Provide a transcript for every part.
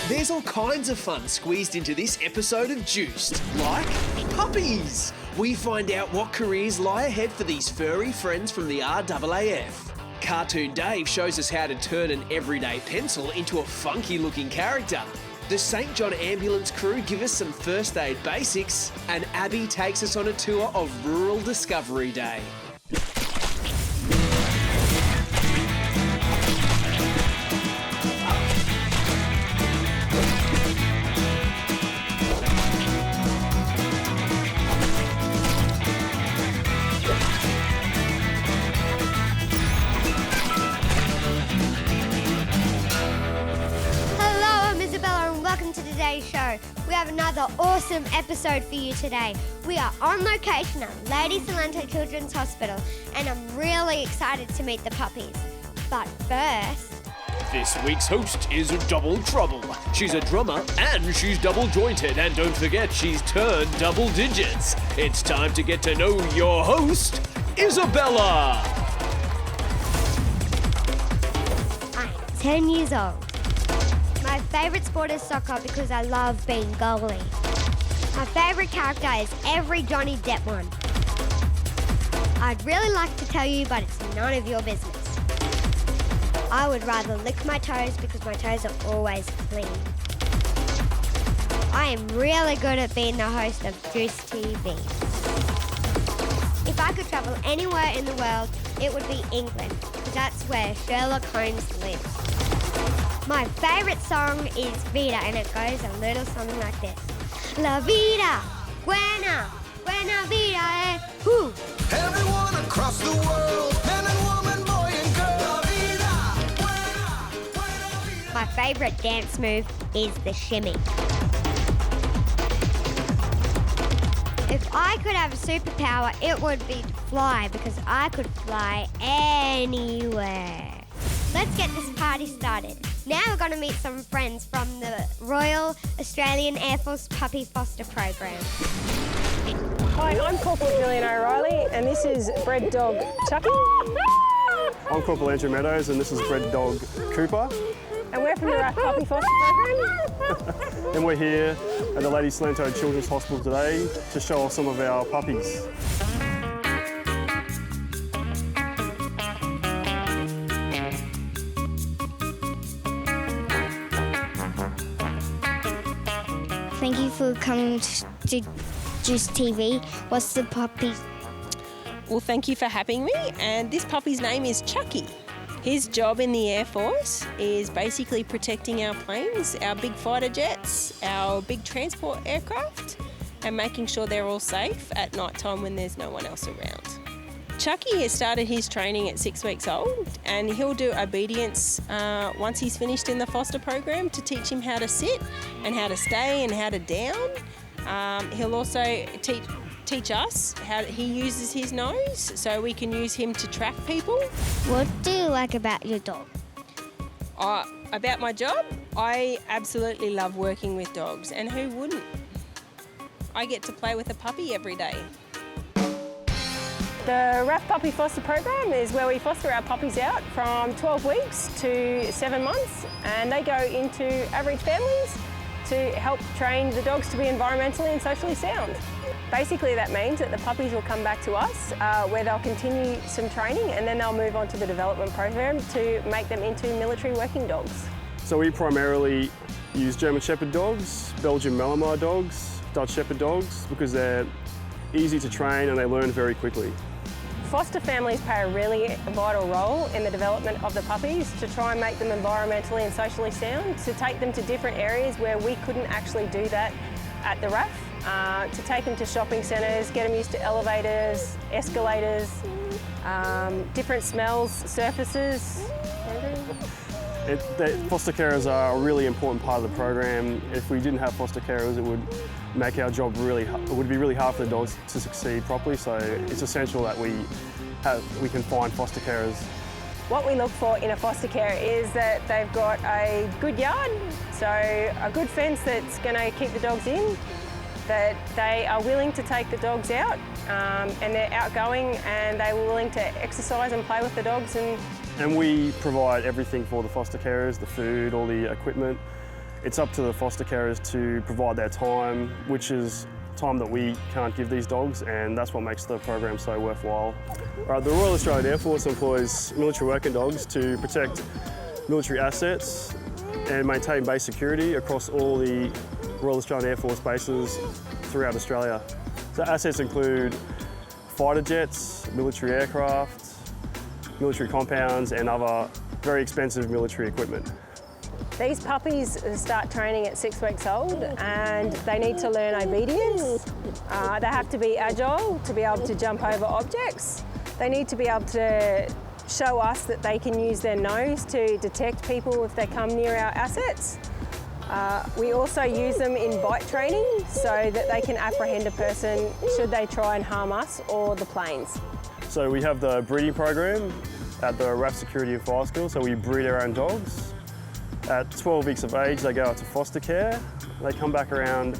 There's all kinds of fun squeezed into this episode of Juiced, like puppies. We find out what careers lie ahead for these furry friends from the RAAF. Cartoon Dave shows us how to turn an everyday pencil into a funky-looking character. The St. John Ambulance crew give us some first aid basics, and Abby takes us on a tour of Rural Discovery Day. Show. We have another awesome episode for you today. We are on location at Lady Cilento Children's Hospital and I'm really excited to meet the puppies. But first... This week's host is Double Trouble. She's a drummer and she's double jointed, and don't forget she's turned double digits. It's time to get to know your host, Isabella. I'm 10 years old. My favourite sport is soccer because I love being goalie. My favourite character is every Johnny Depp one. I'd really like to tell you, but it's none of your business. I would rather lick my toes because my toes are always clean. I am really good at being the host of Juice TV. If I could travel anywhere in the world, it would be England, because that's where Sherlock Holmes lives. My favourite song is Vida, and it goes a little something like this. La vida, buena, buena vida, eh, whoo. Everyone across the world, man and woman, boy and girl. La vida, buena, buena vida. My favourite dance move is the shimmy. If I could have a superpower, it would be to fly, because I could fly anywhere. Let's get this party started. Now we're going to meet some friends from the Royal Australian Air Force Puppy Foster Program. Hi, I'm Corporal Julian O'Reilly and this is Bred Dog Chucky. I'm Corporal Andrew Meadows and this is Bred Dog Cooper. And we're from the RAAF Puppy Foster Program. And we're here at the Lady Cilento Children's Hospital today to show off some of our puppies. Thank you for coming to Juice TV. What's the puppy? Well, thank you for having me. And this puppy's name is Chucky. His job in the Air Force is basically protecting our planes, our big fighter jets, our big transport aircraft, and making sure they're all safe at night time when there's no one else around. Chucky has started his training at 6 weeks old, and he'll do obedience once he's finished in the foster program to teach him how to sit and how to stay and how to down. He'll also teach us how he uses his nose so we can use him to track people. What do you like about your dog? About my job, I absolutely love working with dogs, and who wouldn't? I get to play with a puppy every day. The RAAF Puppy Foster Program is where we foster our puppies out from 12 weeks to 7 months, and they go into average families to help train the dogs to be environmentally and socially sound. Basically that means that the puppies will come back to us where they'll continue some training, and then they'll move on to the development program to make them into military working dogs. So we primarily use German Shepherd dogs, Belgian Malamar dogs, Dutch Shepherd dogs, because they're easy to train and they learn very quickly. Foster families play a really vital role in the development of the puppies to try and make them environmentally and socially sound, to take them to different areas where we couldn't actually do that at the RAAF, to take them to shopping centres, get them used to elevators, escalators, different smells, surfaces. Foster carers are a really important part of the program. If we didn't have foster carers, it would make our job it would be really hard for the dogs to succeed properly. So it's essential that we can find foster carers. What we look for in a foster care is that they've got a good yard, so a good fence that's going to keep the dogs in, that they are willing to take the dogs out, and they're outgoing and they're willing to exercise and play with the dogs. And we provide everything for the foster carers, the food, all the equipment. it's up to the foster carers to provide their time, which is time that we can't give these dogs, and that's what makes the program so worthwhile. The Royal Australian Air Force employs military working dogs to protect military assets and maintain base security across all the Royal Australian Air Force bases throughout Australia. So assets include fighter jets, military aircraft, military compounds and other very expensive military equipment. These puppies start training at 6 weeks old and they need to learn obedience. They have to be agile to be able to jump over objects. They need to be able to show us that they can use their nose to detect people if they come near our assets. We also use them in bite training so that they can apprehend a person should they try and harm us or the planes. So we have the breeding program at the RAF Security and Fire School, so we breed our own dogs. At 12 weeks of age, they go out to foster care. They come back around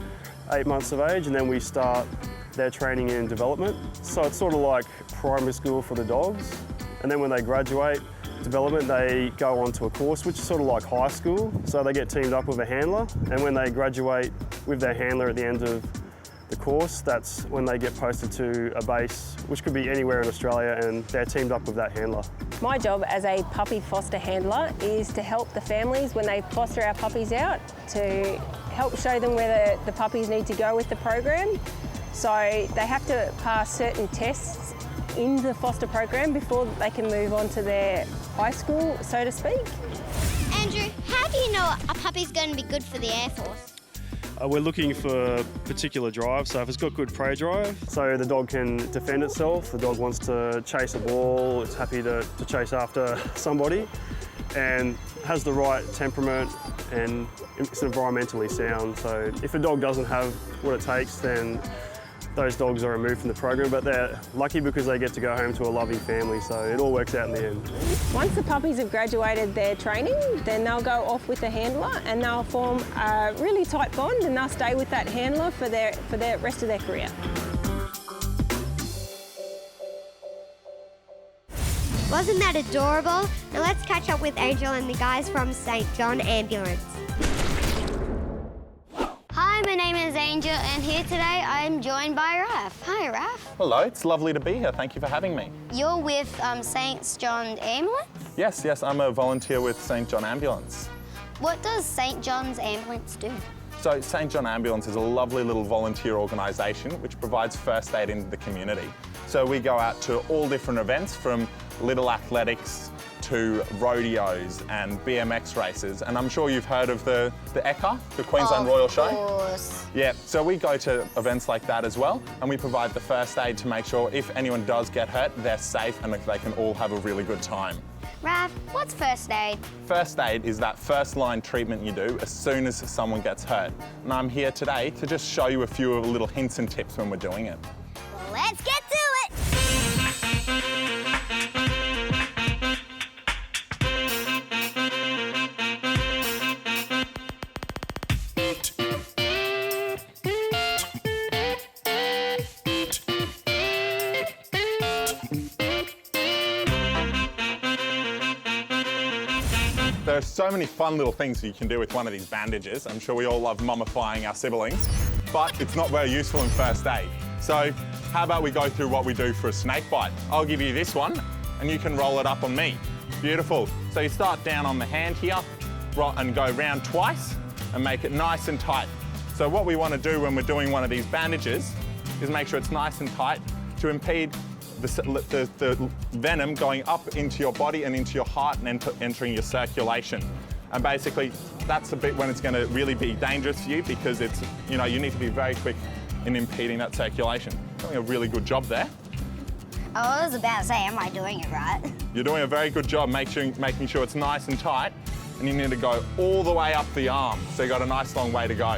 8 months of age, and then we start their training in development. So it's sort of like primary school for the dogs. And then when they graduate development, they go on to a course, which is sort of like high school. So they get teamed up with a handler, and when they graduate with their handler at the end of the course, that's when they get posted to a base, which could be anywhere in Australia, and they're teamed up with that handler. My job as a puppy foster handler is to help the families when they foster our puppies out, to help show them where the puppies need to go with the program. So they have to pass certain tests in the foster program before they can move on to their high school, so to speak. Andrew, how do you know a puppy's going to be good for the Air Force? We're looking for particular drive, so if it's got good prey drive, so the dog can defend itself, the dog wants to chase a ball, it's happy to chase after somebody, and has the right temperament and it's environmentally sound. So if a dog doesn't have what it takes, then those dogs are removed from the program, but they're lucky because they get to go home to a loving family, so it all works out in the end. Once the puppies have graduated their training, then they'll go off with the handler and they'll form a really tight bond and they'll stay with that handler for the rest of their career. Wasn't that adorable? Now let's catch up with Angel and the guys from St. John Ambulance. Hi, my name is Angel, and here today I'm joined by Raf. Hi, Raf. Hello, it's lovely to be here. Thank you for having me. You're with St. John Ambulance? Yes, I'm a volunteer with St. John Ambulance. What does St. John's Ambulance do? So St. John Ambulance is a lovely little volunteer organisation which provides first aid in the community. So we go out to all different events, from little athletics to rodeos and BMX races, and I'm sure you've heard of the ECCA, the Queensland Royal Show. Of course. Yeah, so we go to events like that as well, and we provide the first aid to make sure if anyone does get hurt, they're safe and they can all have a really good time. Raf, what's first aid? First aid is that first line treatment you do as soon as someone gets hurt. And I'm here today to just show you a few of the little hints and tips when we're doing it. Well, let's get to it! There are so many fun little things you can do with one of these bandages. I'm sure we all love mummifying our siblings, but it's not very useful in first aid. So how about we go through what we do for a snake bite? I'll give you this one and you can roll it up on me. Beautiful. So you start down on the hand here and go round twice and make it nice and tight. So what we want to do when we're doing one of these bandages is make sure it's nice and tight to impede the venom going up into your body and into your heart and entering your circulation. And basically, that's the bit when it's going to really be dangerous for you, because it's, you need to be very quick in impeding that circulation. Doing a really good job there. I was about to say, am I doing it right? You're doing a very good job making sure it's nice and tight, and you need to go all the way up the arm, so you've got a nice long way to go.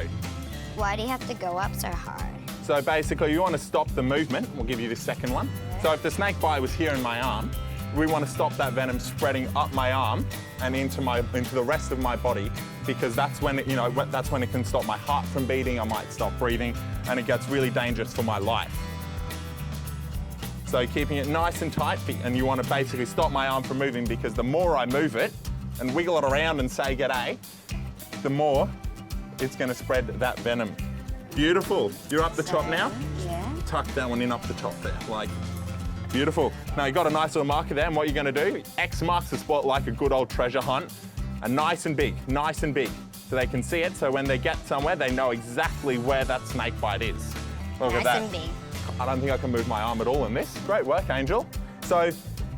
Why do you have to go up so hard? So basically, you want to stop the movement. We'll give you this second one. So if the snake bite was here in my arm, we want to stop that venom spreading up my arm and into the rest of my body, because that's when it can stop my heart from beating. I might stop breathing, and it gets really dangerous for my life. So keeping it nice and tight, and you want to basically stop my arm from moving, because the more I move it and wiggle it around and say g'day, the more it's going to spread that venom. Beautiful. You're up the top now? Yeah. Tuck that one in up the top there, like, beautiful. Now you've got a nice little marker there, and what you're going to do, X marks the spot like a good old treasure hunt, and nice and big, so they can see it, so when they get somewhere, they know exactly where that snake bite is. Look at that. Nice and big. I don't think I can move my arm at all in this. Great work, Angel. So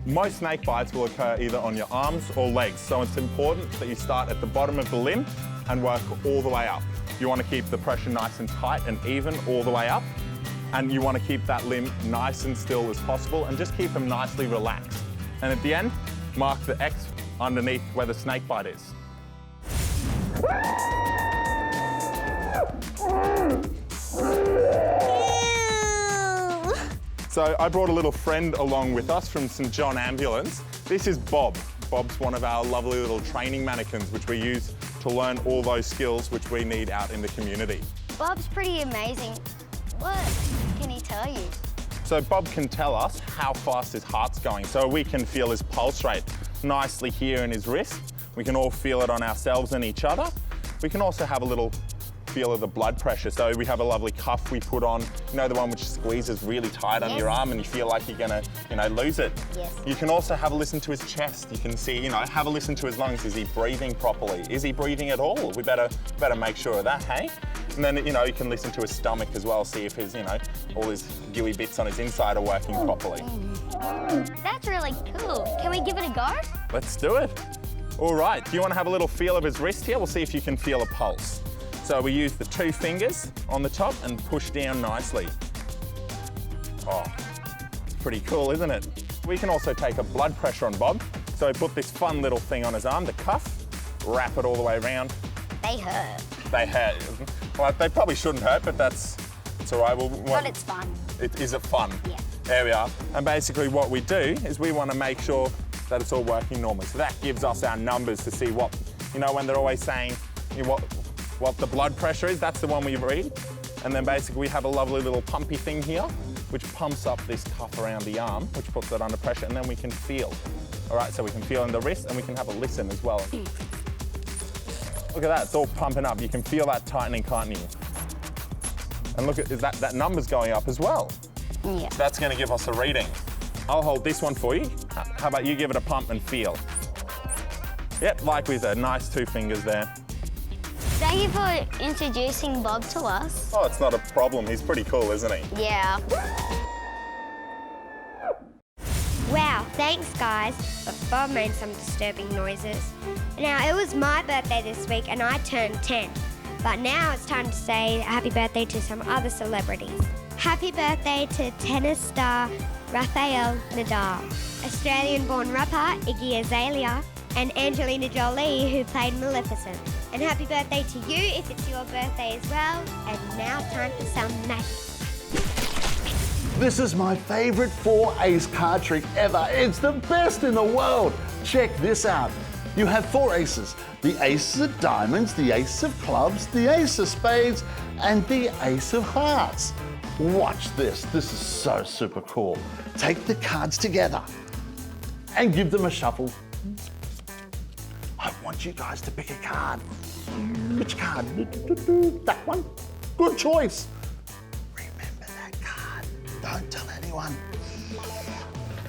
most snake bites will occur either on your arms or legs, so it's important that you start at the bottom of the limb and work all the way up. You want to keep the pressure nice and tight and even all the way up, and you want to keep that limb nice and still as possible and just keep them nicely relaxed. And at the end, mark the X underneath where the snake bite is. So I brought a little friend along with us from St John Ambulance. This is Bob. Bob's one of our lovely little training mannequins which we use to learn all those skills which we need out in the community. Bob's pretty amazing. What can he tell you? So Bob can tell us how fast his heart's going, so we can feel his pulse rate nicely here in his wrist. We can all feel it on ourselves and each other. We can also have a little feel of the blood pressure. So we have a lovely cuff we put on, you know, the one which squeezes really tight on your arm and you feel like you're gonna, lose it. Yes. You can also have a listen to his chest. You can see, have a listen to his lungs. Is he breathing properly? Is he breathing at all? We better make sure of that, hey? And then, you can listen to his stomach as well, see if his, all his gooey bits on his inside are working properly. That's really cool. Can we give it a go? Let's do it. All right, do you want to have a little feel of his wrist here? We'll see if you can feel a pulse. So we use the 2 fingers on the top and push down nicely. Oh, pretty cool, isn't it? We can also take a blood pressure on Bob. So we put this fun little thing on his arm, the cuff, wrap it all the way around. They hurt. They hurt. Well, they probably shouldn't hurt, but it's all right. But it's fun. Is it fun? Yeah. There we are. And basically what we do is we want to make sure that it's all working normally. So that gives us our numbers to see what, when they're always saying what the blood pressure is, that's the one we read. And then basically we have a lovely little pumpy thing here, which pumps up this cuff around the arm, which puts it under pressure, and then we can feel. All right, so we can feel in the wrist and we can have a listen as well. Look at that, it's all pumping up. You can feel that tightening, can't you? And look at that number's going up as well. Yeah. That's going to give us a reading. I'll hold this one for you. How about you give it a pump and feel? Yep, like we said, nice 2 fingers there. Thank you for introducing Bob to us. Oh, it's not a problem. He's pretty cool, isn't he? Yeah. Wow, thanks guys. But Bob made some disturbing noises. Now, it was my birthday this week and I turned 10. But now it's time to say happy birthday to some other celebrities. Happy birthday to tennis star Rafael Nadal, Australian-born rapper Iggy Azalea, and Angelina Jolie, who played Maleficent. And happy birthday to you if it's your birthday as well. And now time for some magic. This is my favourite 4-ace card trick ever. It's the best in the world. Check this out. You have 4 aces. The ace of diamonds, the ace of clubs, the ace of spades, and the ace of hearts. Watch this. This is so super cool. Take the cards together and give them a shuffle. I want you guys to pick a card. Which card? That one. Good choice. Remember that card. Don't tell anyone.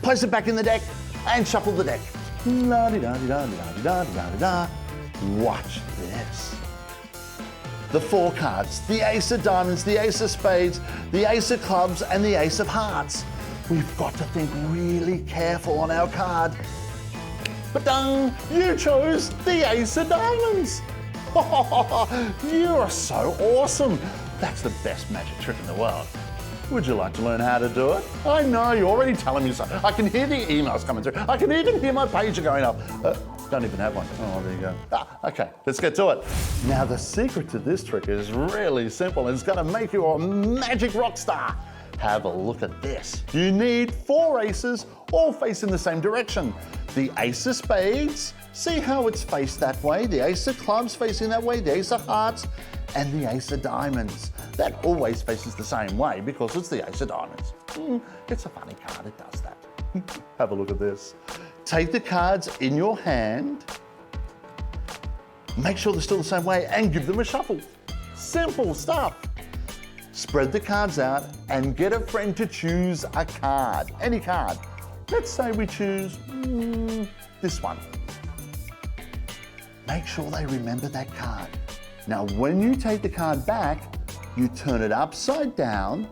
Place it back in the deck and shuffle the deck. La-di-da-di-da-di-da-di-da-di-da-di-da. Watch this. The 4 cards, the ace of diamonds, the ace of spades, the ace of clubs, and the ace of hearts. We've got to think really careful on our card. Ba-dung! You chose the ace of diamonds. You are so awesome. That's the best magic trick in the world. Would you like to learn how to do it? I know, you're already telling me so. I can hear the emails coming through. I can even hear my pager going up. Don't even have one. Oh, there you go. Okay, let's get to it. Now, the secret to this trick is really simple. It's going to make you a magic rock star. Have a look at this. You need 4 aces, all facing the same direction. The ace of spades, see how it's faced that way. The ace of clubs facing that way, the ace of hearts, and the ace of diamonds. That always faces the same way because it's the ace of diamonds. It's a funny card, it does that. Have a look at this. Take the cards in your hand Make sure they're still the same way and give them a shuffle. Simple stuff. Spread the cards out and get a friend to choose a card, any card. Let's say we choose this one. Make sure they remember that card. Now, when you take the card back, you turn it upside down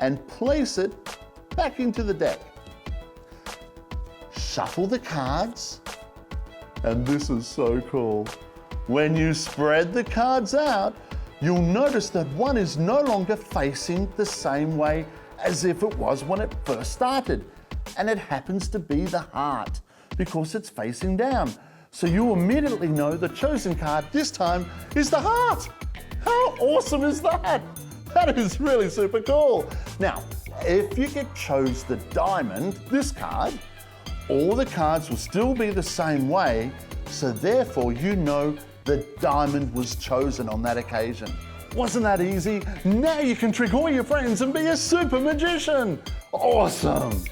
and place it back into the deck. Shuffle the cards, and this is so cool. When you spread the cards out, you'll notice that one is no longer facing the same way as if it was when it first started. And it happens to be the heart because it's facing down. So you immediately know the chosen card this time is the heart. How awesome is that? That is really super cool. Now, if you chose the diamond, this card, all the cards will still be the same way, so therefore you know the diamond was chosen on that occasion. Wasn't that easy? Now you can trick all your friends and be a super magician. Awesome.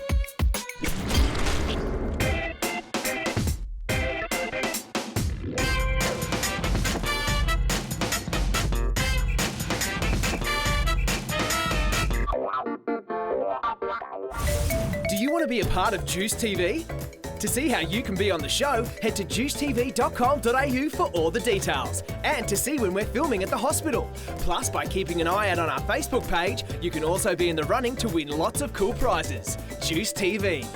Do you want to be a part of Juice TV? To see how you can be on the show, head to juicetv.com.au for all the details and to see when we're filming at the hospital. Plus, by keeping an eye out on our Facebook page, you can also be in the running to win lots of cool prizes. Juice TV.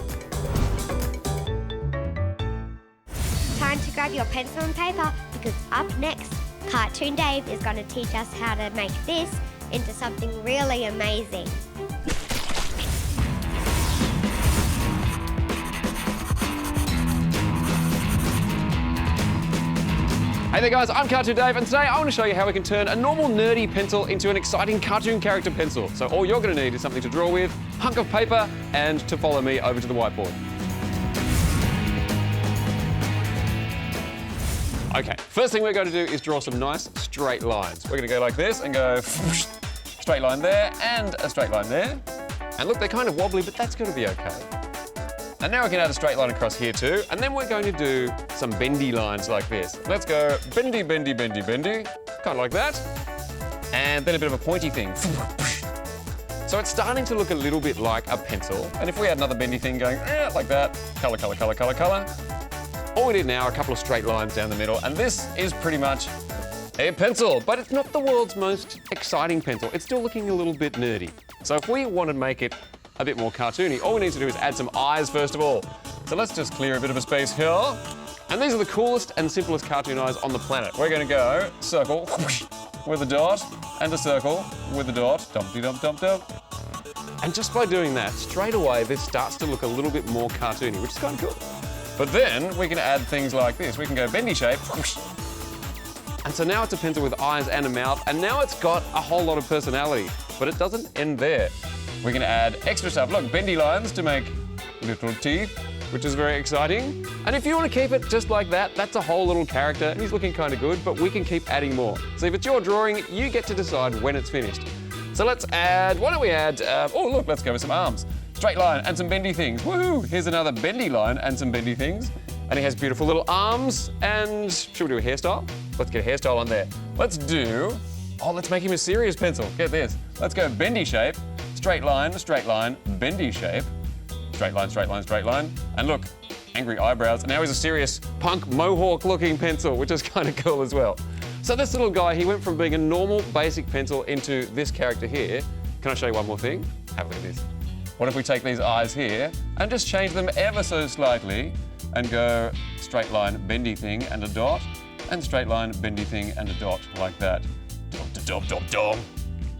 Time to grab your pencil and paper because up next, Cartoon Dave is going to teach us how to make this into something really amazing. Hey there guys, I'm Cartoon Dave, and today I want to show you how we can turn a normal nerdy pencil into an exciting cartoon character pencil. So all you're going to need is something to draw with, a hunk of paper, and to follow me over to the whiteboard. Okay, first thing we're going to do is draw some nice straight lines. We're going to go like this and go straight line there and a straight line there. And look, they're kind of wobbly, but that's going to be okay. And now we can add a straight line across here too, and then we're going to do some bendy lines like this. Let's go bendy, bendy, bendy, bendy, kind of like that. And then a bit of a pointy thing. So it's starting to look a little bit like a pencil. And if we had another bendy thing going like that, colour, colour, colour, colour, colour. All we need now are a couple of straight lines down the middle, and this is pretty much a pencil, but it's not the world's most exciting pencil. It's still looking a little bit nerdy. So if we want to make it a bit more cartoony, all we need to do is add some eyes first of all. So let's just clear a bit of a space here. And these are the coolest and simplest cartoon eyes on the planet. We're going to go circle with a dot and a circle with a dot, dumpty dump dump dump. And just by doing that, straight away this starts to look a little bit more cartoony, which is kind of cool. But then we can add things like this. We can go bendy shape. And so now it's a pencil with eyes and a mouth, and now it's got a whole lot of personality. But it doesn't end there. We're going to add extra stuff. Look, bendy lines to make little teeth, which is very exciting. And if you want to keep it just like that, that's a whole little character, and he's looking kind of good, but we can keep adding more. So if it's your drawing, you get to decide when it's finished. So let's add, why don't we add, oh look, let's go with some arms. Straight line and some bendy things. Woohoo! Here's another bendy line and some bendy things. And he has beautiful little arms, and should we do a hairstyle? Let's get a hairstyle on there. Let's make him a serious pencil. Get this. Let's go bendy shape. Straight line, bendy shape. Straight line, straight line, straight line. And look, angry eyebrows. And now he's a serious punk mohawk looking pencil, which is kind of cool as well. So this little guy, he went from being a normal basic pencil into this character here. Can I show you one more thing? Have a look at this. What if we take these eyes here and just change them ever so slightly and go straight line, bendy thing and a dot, and straight line, bendy thing and a dot like that. Dom, dom, dom.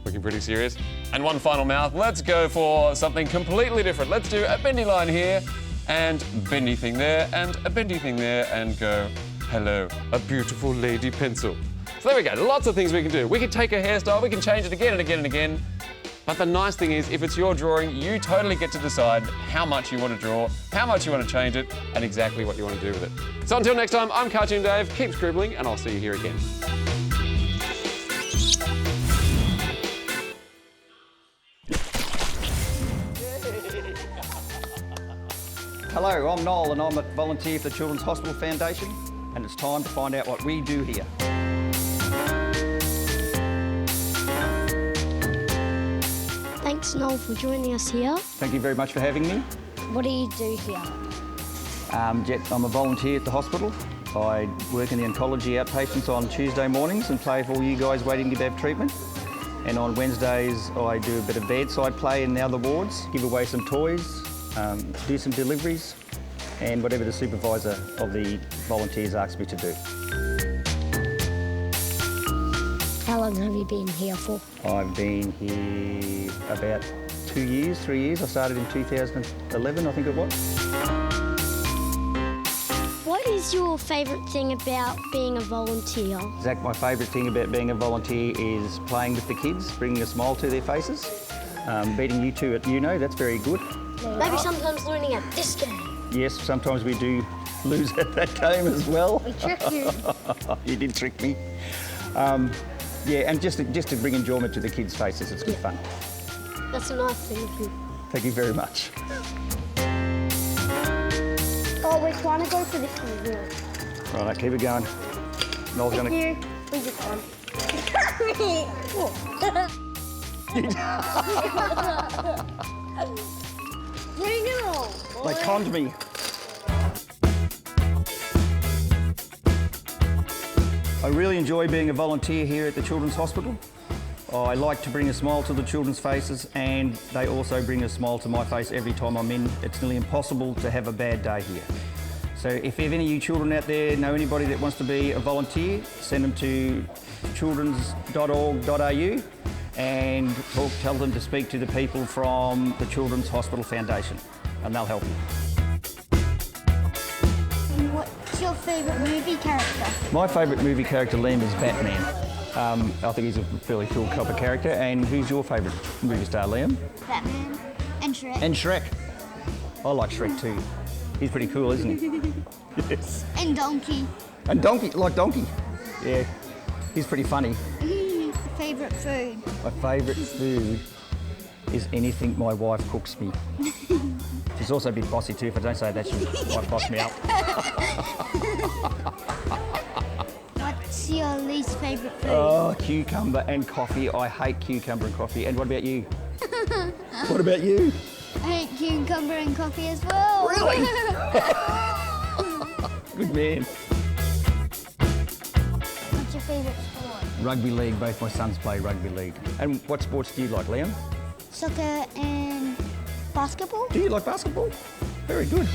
Looking pretty serious. And one final mouth. Let's go for something completely different. Let's do a bendy line here and bendy thing there and a bendy thing there and go, hello, a beautiful lady pencil. So there we go, lots of things we can do. We can take a hairstyle, we can change it again and again and again. But the nice thing is, if it's your drawing, you totally get to decide how much you want to draw, how much you want to change it, and exactly what you want to do with it. So until next time, I'm Cartoon Dave. Keep scribbling, and I'll see you here again. Hello, I'm Noel and I'm a volunteer for the Children's Hospital Foundation. and it's time to find out what we do here. Thanks, Noel, for joining us here. Thank you very much for having me. What do you do here? Jet, I'm a volunteer at the hospital. I work in the oncology outpatients on Tuesday mornings and play for all you guys waiting to have treatment. And on Wednesdays, I do a bit of bedside play in the other wards, give away some toys, do some deliveries, and whatever the supervisor of the volunteers asks me to do. How long have you been here for? I've been here about 2 years, 3 years. I started in 2011, I think it was. What is your favourite thing about being a volunteer? Zach, my favourite thing about being a volunteer is playing with the kids, bringing a smile to their faces. Beating you two at Uno, that's very good. Maybe sometimes learning at this game. Yes, sometimes we do lose at that game as well. We tricked you. You did trick me. Yeah, and just to bring enjoyment to the kids' faces, it's good fun. That's a nice thing of you. Thank you very much. Oh, we're trying to go for this one. Right, keep it going. Noel's Thank gonna... you. We just won. Bring it on. They conned me. I really enjoy being a volunteer here at the Children's Hospital. I like to bring a smile to the children's faces, and they also bring a smile to my face every time I'm in. It's nearly impossible to have a bad day here. So if any of you children out there know anybody that wants to be a volunteer, send them to childrens.org.au and tell them to speak to the people from the Children's Hospital Foundation, and they'll help you. What's your favourite movie character? My favourite movie character, Liam, is Batman. I think he's a fairly cool type of character. And who's your favourite movie star, Liam? Batman and Shrek. And Shrek. I like Shrek too. He's pretty cool, isn't he? Yes. And Donkey. And Donkey, like Donkey. Yeah, he's pretty funny. Favourite food? My favourite food is anything my wife cooks me. She's also a bit bossy too. If I don't say that, she might boss me up. What's your least favourite food? Oh, cucumber and coffee. I hate cucumber and coffee. And what about you? What about you? I hate cucumber and coffee as well. Really? Good man. What's your favourite sport? Rugby league. Both my sons play rugby league. And what sports do you like, Liam? Soccer and basketball. Do you like basketball? Very good.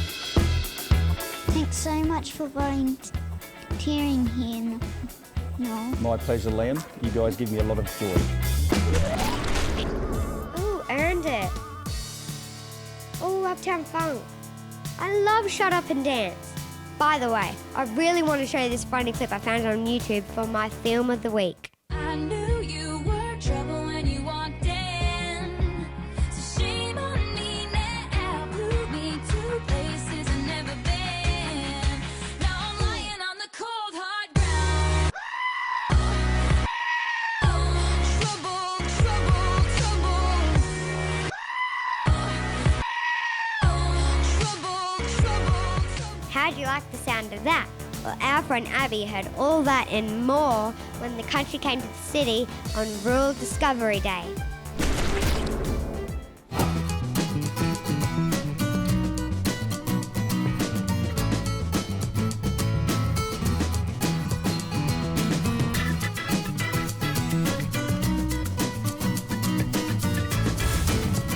Thanks so much for volunteering here. No. My pleasure, Liam. You guys give me a lot of joy. Ooh, earned it. Ooh, Uptown Funk. I love Shut Up and Dance. By the way, I really want to show you this funny clip I found on YouTube for my film of the week. I knew you were trouble when you walked in. So shame on me now. Blew me to places I've never been. Now I'm lying on the cold hard ground. Trouble, trouble, trouble. How'd you like the sound of that? Well, our friend Abby heard all that and more when the country came to the city on Rural Discovery Day.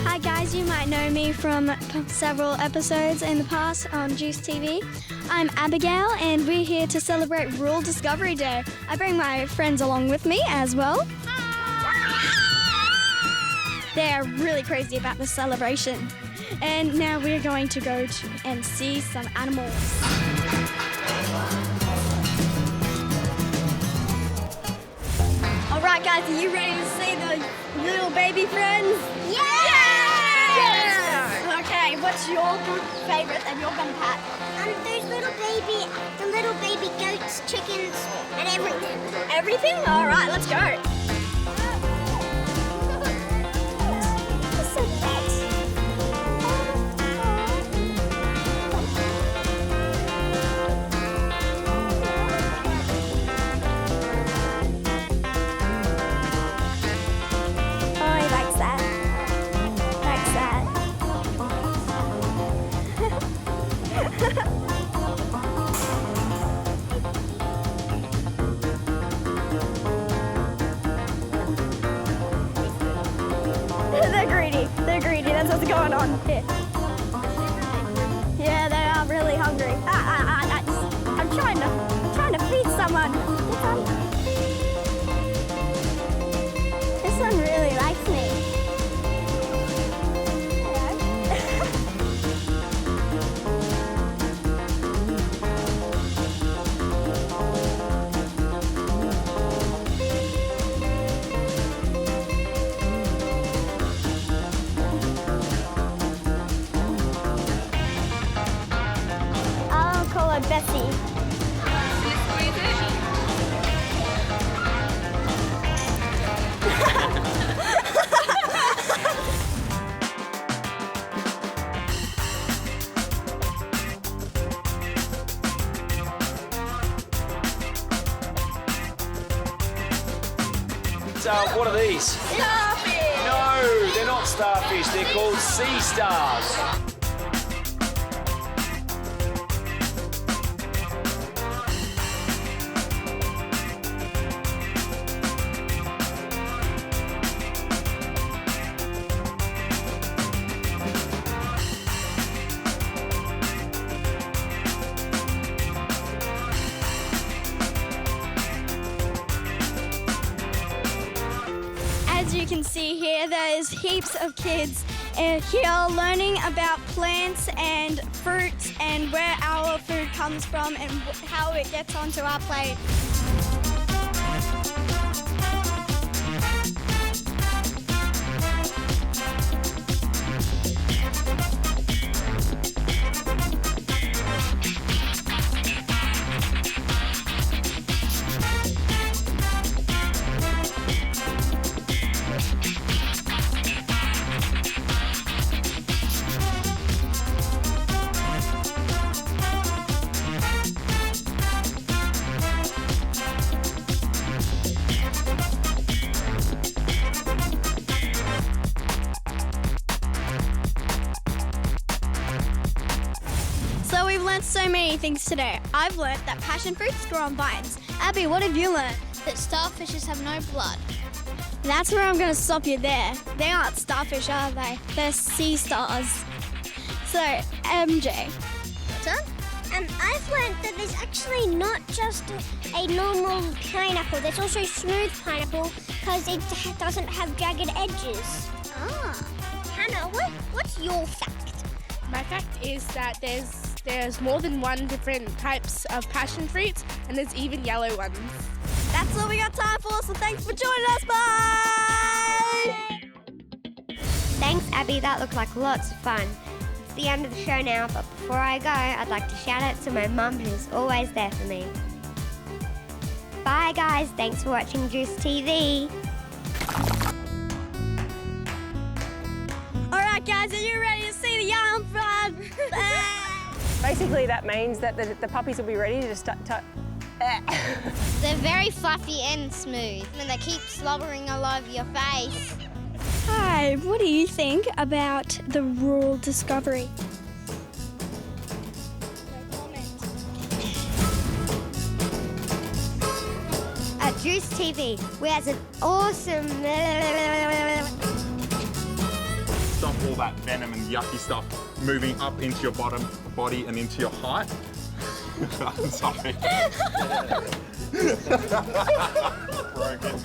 Hi guys, you might know me from several episodes in the past on Juice TV. I'm Abigail and we're here to celebrate Rural Discovery Day. I bring my friends along with me as well. They're really crazy about the celebration. And now we're going to go and see some animals. All right guys, are you ready to see the little baby friends? Yeah! Okay, what's your favourite that you're gonna pat? There's the little baby goats, chickens, and everything. Everything? All right, let's go. going on here? Yeah, they are really hungry. I'm trying to feed someone. This one really likes me. I'll call her Bessie. What are these? Starfish! No, they're not starfish. They're called sea stars. As you can see here, there's heaps of kids here learning about plants and fruits and where our food comes from and how it gets onto our plate. So we've learnt so many things today. I've learnt that passion fruits grow on vines. Abby, what have you learnt? That starfishes have no blood. That's where I'm going to stop you there. They aren't starfish, are they? They're sea stars. So, MJ. I've learned that there's actually not just a normal pineapple. There's also smooth pineapple because it doesn't have jagged edges. Ah. Hannah, what's your fact? My fact is that there's more than one different types of passion fruits, and there's even yellow ones. That's all we got time for, so thanks for joining us. Bye! Thanks, Abby. That looked like lots of fun. It's the end of the show now, but before I go, I'd like to shout out to my mum who's always there for me. Bye, guys. Thanks for watching Juice TV. All right, guys, are you ready to see the yarn front? Basically, that means that the puppies will be ready to start. They're very fluffy and smooth, and they keep slobbering all over your face. Hi, what do you think about the rural discovery? At Juice TV, we have an awesome... Stop all that venom and yucky stuff moving up into your body and into your heart. I'm sorry. Broken.